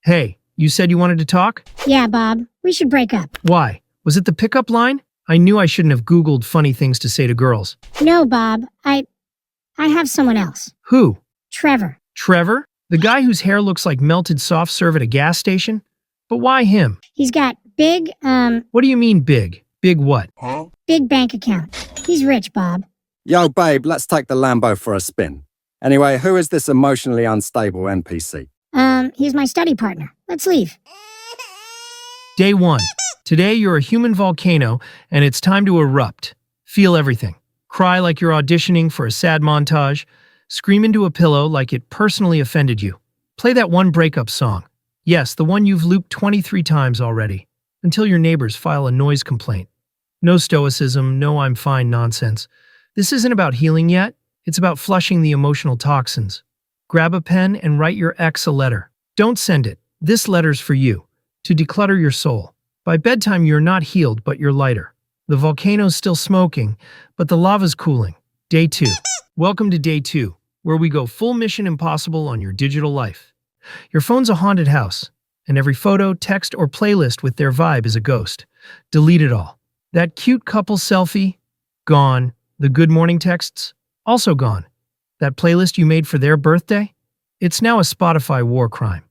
Hey, you said you wanted to talk? Yeah, Bob, we should break up. Why? Was it the pickup line? I knew I shouldn't have Googled funny things to say to girls. No, Bob, I have someone else. Who? Trevor. Trevor? The guy whose hair looks like melted soft serve at a gas station? But why him? He's got big, What do you mean big? Big what? big bank account. He's rich, Bob. Yo, babe, let's take the Lambo for a spin. Anyway, who is this emotionally unstable NPC? He's my study partner. Let's leave. Day 1. Today you're a human volcano and it's time to erupt. Feel everything. Cry like you're auditioning for a sad montage. Scream into a pillow like it personally offended you. Play that one breakup song. Yes, the one you've looped 23 times already, until your neighbors file a noise complaint. No stoicism, no I'm fine nonsense. This isn't about healing yet. It's about flushing the emotional toxins. Grab a pen and write your ex a letter. Don't send it. This letter's for you, to declutter your soul. By bedtime, you're not healed, but you're lighter. The volcano's still smoking, but the lava's cooling. Day 2. Welcome to Day 2, where we go full Mission Impossible on your digital life. Your phone's a haunted house, and every photo, text, or playlist with their vibe is a ghost. Delete it all. That cute couple selfie? Gone. The good morning texts? Also gone. That playlist you made for their birthday? It's now a Spotify war crime.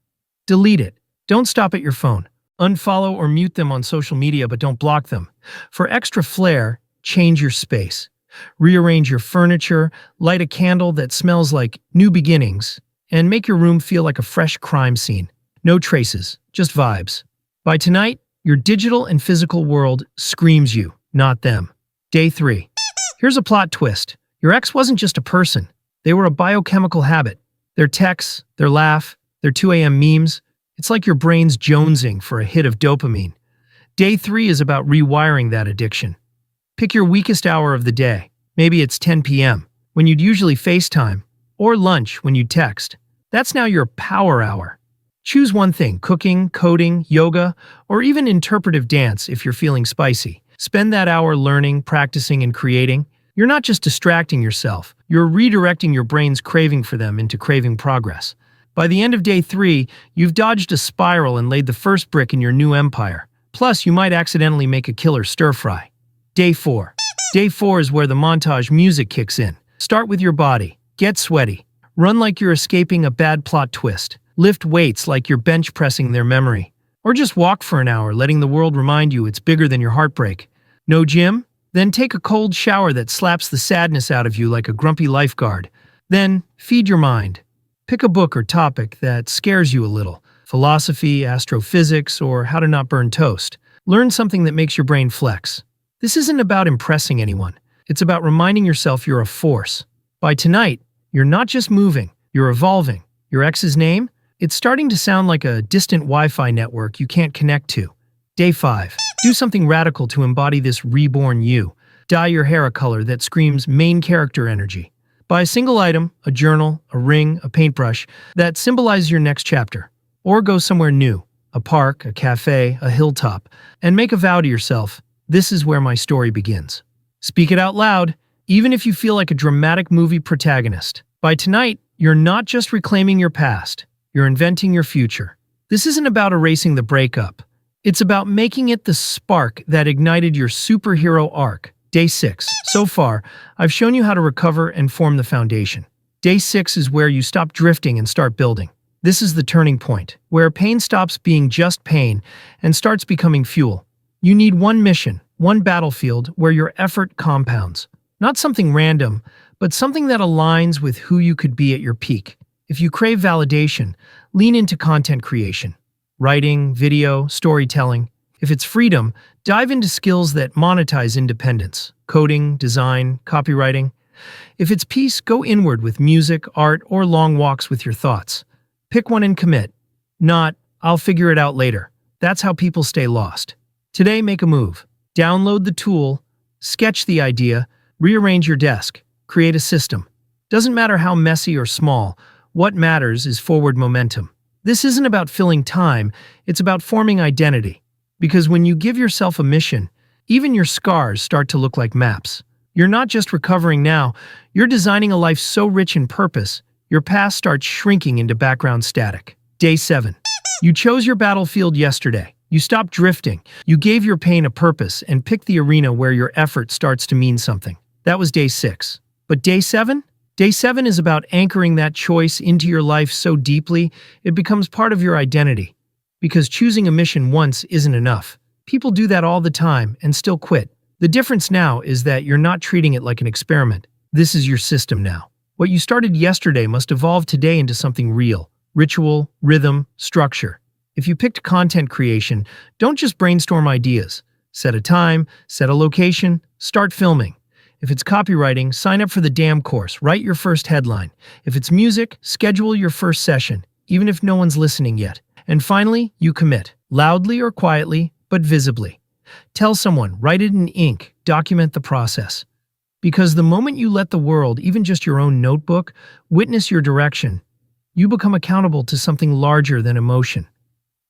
Delete it. Don't stop at your phone. Unfollow or mute them on social media, but don't block them. For extra flair, change your space. Rearrange your furniture, light a candle that smells like new beginnings, and make your room feel like a fresh crime scene. No traces, just vibes. By tonight, your digital and physical world screams you, not them. Day 3. Here's a plot twist. Your ex wasn't just a person. They were a biochemical habit. Their texts, their laugh, their 2 a.m. memes. It's like your brain's jonesing for a hit of dopamine. Day 3 is about rewiring that addiction. Pick your weakest hour of the day. Maybe it's 10 p.m., when you'd usually FaceTime, or lunch when you'd text. That's now your power hour. Choose one thing: cooking, coding, yoga, or even interpretive dance if you're feeling spicy. Spend that hour learning, practicing, and creating. You're not just distracting yourself, you're redirecting your brain's craving for them into craving progress. By the end of Day 3, you've dodged a spiral and laid the first brick in your new empire. Plus, you might accidentally make a killer stir-fry. Day 4. Day 4 is where the montage music kicks in. Start with your body. Get sweaty. Run like you're escaping a bad plot twist. Lift weights like you're bench pressing their memory. Or just walk for an hour, letting the world remind you it's bigger than your heartbreak. No gym? Then take a cold shower that slaps the sadness out of you like a grumpy lifeguard. Then, feed your mind. Pick a book or topic that scares you a little. Philosophy, astrophysics, or how to not burn toast. Learn something that makes your brain flex. This isn't about impressing anyone. It's about reminding yourself you're a force. By tonight, you're not just moving, you're evolving. Your ex's name? It's starting to sound like a distant Wi-Fi network you can't connect to. Day 5. Do something radical to embody this reborn you. Dye your hair a color that screams main character energy. Buy a single item, a journal, a ring, a paintbrush, that symbolizes your next chapter. Or go somewhere new, a park, a cafe, a hilltop, and make a vow to yourself: this is where my story begins. Speak it out loud, even if you feel like a dramatic movie protagonist. By tonight, you're not just reclaiming your past, you're inventing your future. This isn't about erasing the breakup. It's about making it the spark that ignited your superhero arc. Day 6. So far, I've shown you how to recover and form the foundation. Day 6 is where you stop drifting and start building. This is the turning point, where pain stops being just pain and starts becoming fuel. You need one mission, one battlefield where your effort compounds. Not something random, but something that aligns with who you could be at your peak. If you crave validation, lean into content creation. Writing, video, storytelling. If it's freedom, dive into skills that monetize independence. Coding, design, copywriting. If it's peace, go inward with music, art, or long walks with your thoughts. Pick one and commit. Not, I'll figure it out later. That's how people stay lost. Today, make a move. Download the tool, sketch the idea, rearrange your desk, create a system. Doesn't matter how messy or small, what matters is forward momentum. This isn't about filling time, it's about forming identity. Because when you give yourself a mission, even your scars start to look like maps. You're not just recovering now, you're designing a life so rich in purpose, your past starts shrinking into background static. Day 7. You chose your battlefield yesterday. You stopped drifting. You gave your pain a purpose and picked the arena where your effort starts to mean something. That was day 6. But day 7? Day 7 is about anchoring that choice into your life so deeply it becomes part of your identity. Because choosing a mission once isn't enough. People do that all the time and still quit. The difference now is that you're not treating it like an experiment. This is your system now. What you started yesterday must evolve today into something real. Ritual, rhythm, structure. If you picked content creation, don't just brainstorm ideas. Set a time, set a location, start filming. If it's copywriting, sign up for the damn course, write your first headline. If it's music, schedule your first session, even if no one's listening yet. And finally, you commit. Loudly or quietly, but visibly. Tell someone, write it in ink, document the process. Because the moment you let the world, even just your own notebook, witness your direction, you become accountable to something larger than emotion.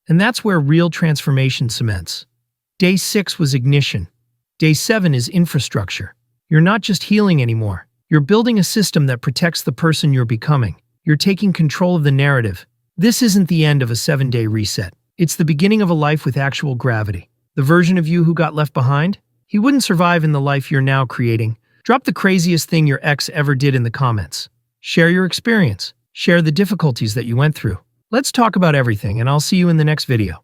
And that's where real transformation cements. Day 6 was ignition. Day 7 is infrastructure. You're not just healing anymore. You're building a system that protects the person you're becoming. You're taking control of the narrative. This isn't the end of a 7-day reset. It's the beginning of a life with actual gravity. The version of you who got left behind? He wouldn't survive in the life you're now creating. Drop the craziest thing your ex ever did in the comments. Share your experience. Share the difficulties that you went through. Let's talk about everything, and I'll see you in the next video.